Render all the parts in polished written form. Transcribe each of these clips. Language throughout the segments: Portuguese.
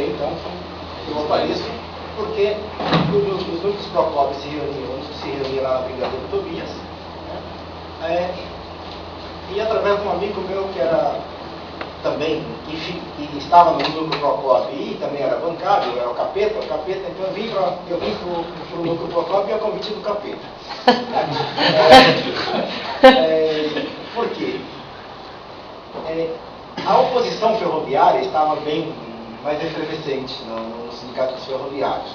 aí então que eu apareço, porque os núcleos Procópio se reuniam lá na Brigadeiro Tobias, né? E através de um amigo meu que era também, que estava no núcleo Procópio e também era bancário, era o Capeta, então eu vim para o núcleo Procópio e a convite do Capeta. Por quê? A oposição ferroviária estava bem mais efervescente nos sindicatos ferroviários.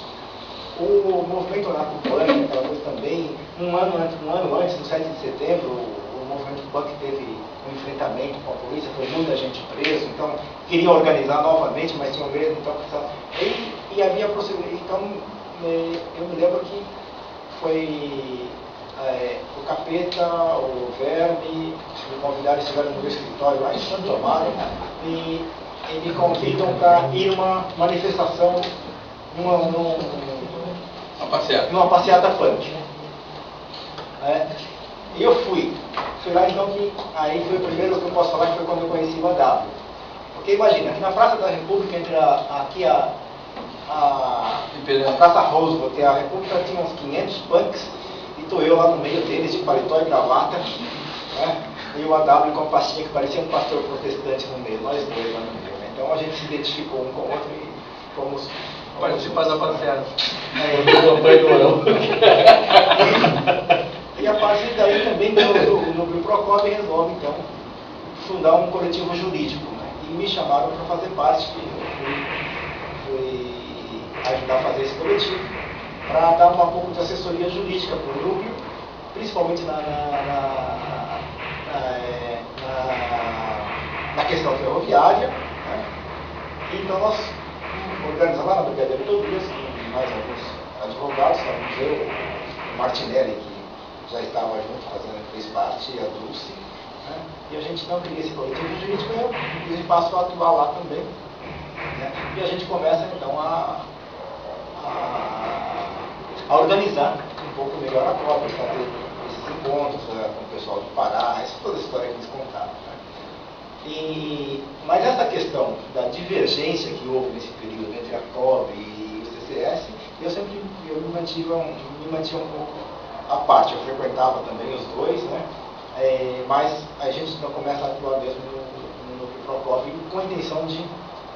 O movimento anarcopunk, aquela coisa também, um ano antes, no 7 de setembro, o movimento punk teve um enfrentamento com a polícia, foi muita gente presa, então queriam organizar novamente, mas tinham medo, então e havia procedimento. Então eu me lembro que foi o Capeta, o Verme, me convidaram, estiveram no meu escritório lá em Santo Amaro, e me convidam para ir numa manifestação, numa passeata punk. E eu fui lá então que aí foi o primeiro que eu posso falar que foi quando eu conheci o AW. Porque imagina, aqui na Praça da República, entre a Praça Roosevelt e a República, tinha uns 500 punks, e estou eu lá no meio deles de paletó e gravata, né? E o AW com a pastinha que parecia um pastor protestante no meio, nós dois lá no meio, né? Então a gente se identificou um com o outro e fomos participar da passeada. E a partir daí também o núcleo Procópio resolve então fundar um coletivo jurídico, né? E me chamaram para fazer parte, que eu fui ajudar a fazer esse coletivo, para dar um pouco de assessoria jurídica para o núcleo, principalmente na questão ferroviária, né? Então nós organizamos lá na Brigadeiro Tobias, com mais alguns advogados, eu, o Martinelli, que já estava junto, fez parte, e a Dulce, né? E a gente não queria esse coletivo jurídico, eu inclusive passo a atuar lá também, né? E a gente começa então a organizar um pouco melhor a Copa, fazer esses encontros com o pessoal de Pará, toda a história que eles contaram, né? Mas essa questão da divergência que houve nesse período entre a COB e o CCS, eu me mantinha um pouco à parte. Eu frequentava também os dois, né? Mas a gente então começa a atuar mesmo no Procópio com a intenção de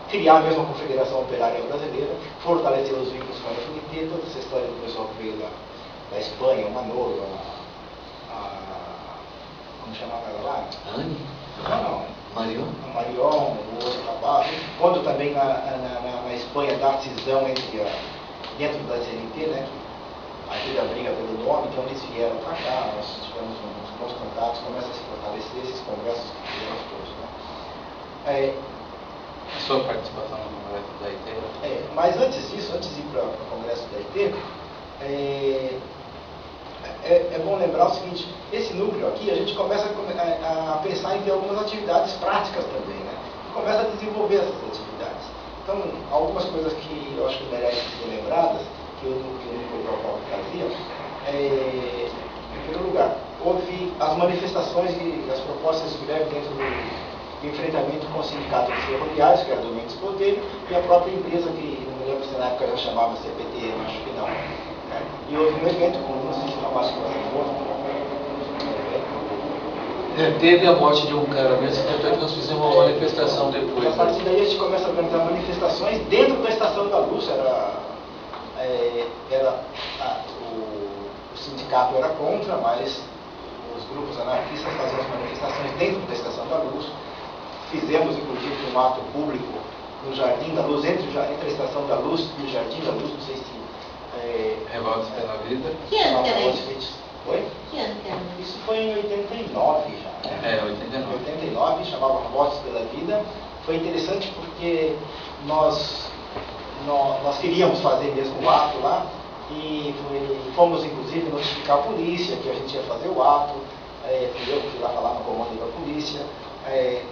criar a mesma Confederação Operária Brasileira, fortalecer os vínculos com a FNT, toda essa história do pessoal que veio da Espanha, o Manolo, como chamava ela lá? Anne? Não. Marion? A Marion, o outro rapaz. Quando também na Espanha dá cisão dentro da CNT, né? Aí teve a briga pelo nome, então eles vieram para cá, nós tivemos uns bons contatos, começa a se fortalecer esses congressos que fizemos todos, né? A sua participação no congresso da IT? Mas antes disso, antes de ir para o congresso da IT, é bom lembrar o seguinte, esse núcleo aqui, a gente começa a pensar em ter algumas atividades práticas também, né? E começa a desenvolver essas atividades. Então, algumas coisas que eu acho que merecem ser lembradas, que o núcleo Procópio fazia, em primeiro lugar, houve as manifestações e as propostas de greve dentro do enfrentamento com o sindicato dos ferroviários, que era do Mendes Botelho, e a própria empresa, que não me lembro se na época já chamava CPT, acho que não. Né? E houve um evento, não sei se não acho que Teve a morte de um cara mesmo, tanto é que nós fizemos uma manifestação depois. A partir daí a gente começa a organizar manifestações dentro da Estação da Luz, o sindicato era contra, mas os grupos anarquistas faziam as manifestações dentro da Estação da Luz. Fizemos, inclusive, um ato público no Jardim da Luz, entre a Estação da Luz e o Jardim da Luz, não sei se... Revoltas pela Vida. Que ano que era isso? Oi? Que ano que era isso? Isso foi em 89 já, né? 89. 89, chamava Revoltas pela Vida. Foi interessante porque nós queríamos fazer mesmo o ato lá, e fomos, inclusive, notificar a polícia que a gente ia fazer o ato. Eu fui lá falar no comando da polícia. Aí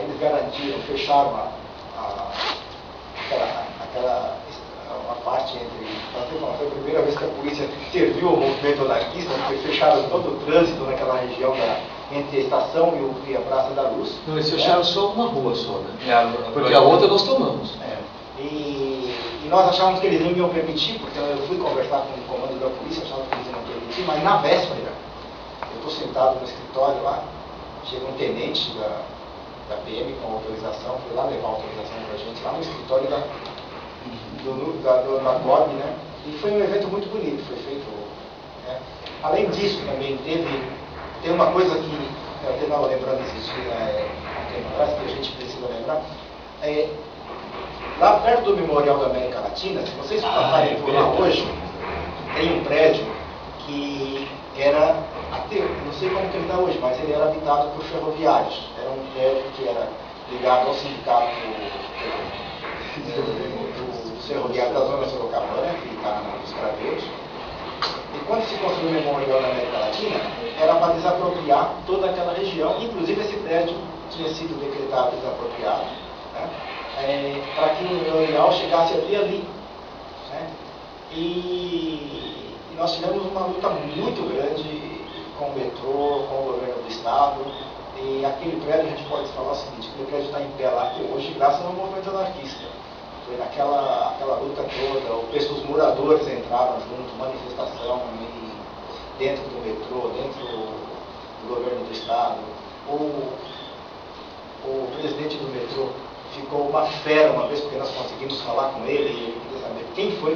eles garantiram, fecharam a parte entre... Foi a primeira vez que a polícia serviu o movimento anarquista, porque fecharam todo o trânsito naquela região entre a estação e a Praça da Luz. Não, eles fecharam só uma rua só, né? Porque a outra nós tomamos. E nós achávamos que eles não iam permitir, porque eu fui conversar com o comando da polícia, achava que eles não iam permitir, mas na véspera, eu estou sentado no escritório lá, chega um tenente da PM com autorização, foi lá levar a autorização para a gente, lá no escritório da COB, né? E foi um evento muito bonito, foi feito. Né? Além disso, também tem uma coisa que eu até estava lembrando esses dias, há um tempo atrás, que a gente precisa lembrar. Lá perto do Memorial da América Latina, se vocês passarem por lá hoje, tem um prédio que era, até, não sei como que ele está hoje, mas ele era habitado por ferroviários. Era um prédio que era ligado ao sindicato do ferroviário da zona Sorocabana, que está nos Craveiros. E quando se construiu o Memorial da América Latina, era para desapropriar toda aquela região, inclusive esse prédio tinha sido decretado desapropriado, né? Para que o memorial chegasse até ali. Né? E nós tivemos uma luta muito grande com o metrô, com o governo do estado, e aquele prédio, a gente pode falar o seguinte, aquele prédio está em pé lá até hoje, graças ao movimento anarquista. Foi naquela luta toda, os moradores entraram junto, manifestação dentro do metrô, dentro do governo do estado. O presidente do metrô ficou uma fera uma vez, porque nós conseguimos falar com ele, e ele queria saber quem foi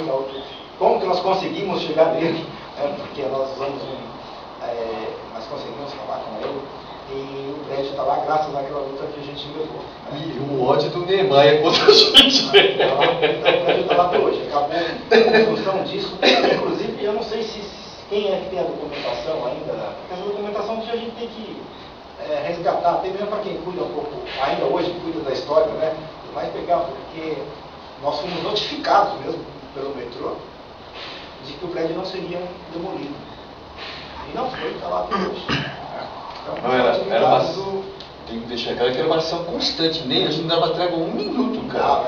como que nós conseguimos chegar nele, né? Porque nós nós conseguimos falar com ele, e o prédio está lá graças àquela luta que a gente levou. Né? E o ódio do Niemeyer contra a gente. Então, o prédio está lá até hoje, acabou em função disso. Inclusive, eu não sei quem é que tem a documentação ainda, porque essa documentação a gente tem que resgatar, até mesmo para quem cuida um pouco, ainda hoje cuida da história, né? Mais pegar, porque nós fomos notificados mesmo pelo metrô de que o prédio não seria demolido. E não foi, está lá até hoje. Então, tem que deixar claro que era uma ação constante, nem a gente não dava trégua um minuto, cara.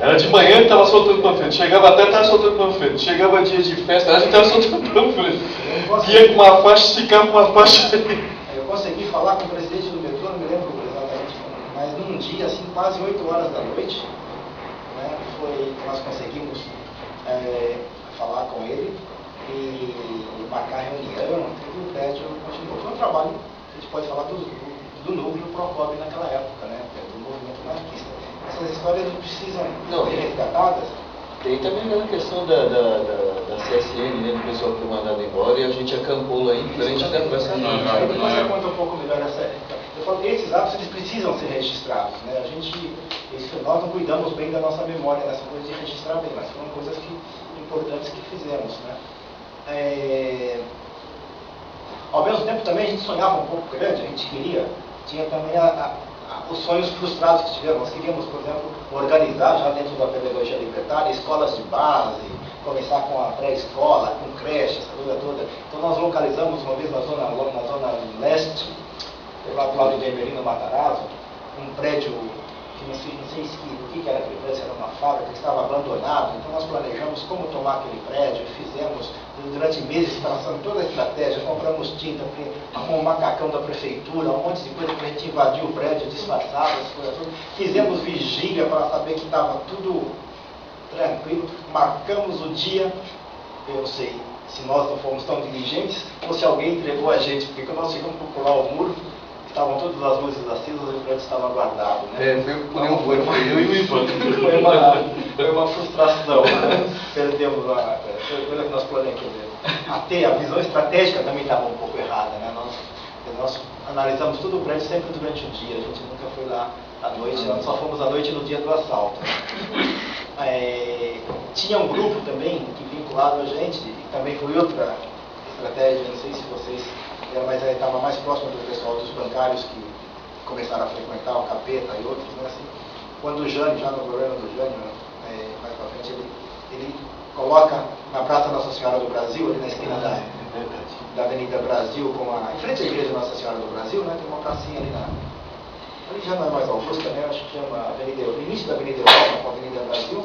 Era de manhã ele estava soltando panfleto, chegava até estava soltando panfleto, chegava dia de festa, a gente estava soltando panfleto. Ia com uma faixa, ficava com uma faixa. Eu consegui falar com o presidente do metrô, não me lembro exatamente, mas num dia, assim, quase 8 horas da noite, né, foi que nós conseguimos falar com ele e marcar reunião, e o prédio continuou. Foi um trabalho, a gente pode falar do núcleo Procob naquela época, né, do movimento anarquista. Essas histórias não precisam ser resgatadas. Tem também a questão da CSN, né, do pessoal que foi mandado embora, e a gente acampou lá em frente da Praça do Rio. Depois você conta um pouco melhor essa. Eu falo que esses atos eles precisam ser registrados, né? Nós não cuidamos bem da nossa memória nessa coisa de registrar bem, mas foram coisas importantes que fizemos, né? Ao mesmo tempo também a gente sonhava um pouco grande, a gente tinha também os sonhos frustrados que tivemos. Nós queríamos, por exemplo, organizar já dentro da pedagogia libertária escolas de base, começar com a pré-escola, com creche, essa coisa toda. Então nós localizamos uma vez na zona leste, lá do lado de Emerino Matarazzo, um prédio que não sei o que era aquele prédio, era uma fábrica que estava abandonado. Então nós planejamos como tomar aquele prédio, fizemos durante meses traçando toda a estratégia, compramos tinta, arrumamos um macacão da prefeitura, um monte de coisa para a gente invadir o prédio, disfarçar as coisas todas. Fizemos vigília para saber que estava tudo tranquilo, marcamos o dia. Eu não sei se nós não fomos tão diligentes ou se alguém entregou a gente, porque quando nós chegamos para pular o muro, estavam todas as luzes acesas e o prédio estava guardado, né? Foi uma frustração, né? Perdemos foi coisa que nós planejamos. Até a visão estratégica também estava um pouco errada, né? Nós analisamos todo o prédio sempre durante o dia, a gente nunca foi lá à noite, nós só fomos à noite no dia do assalto. Tinha um grupo também que vinculado a gente, e também foi outra estratégia, não sei se vocês, mas estava mais próximo do pessoal dos bancários que começaram a frequentar o Capeta e outros, né, assim. Quando o Jânio, já no governo do Jânio, mais para frente, ele coloca na Praça Nossa Senhora do Brasil, ali na esquina da Avenida Brasil, em frente à Igreja Nossa Senhora do Brasil, né, tem uma pracinha ali ali já não é mais Augusta, né, acho que chama o início da Avenida Europa com a Avenida Brasil.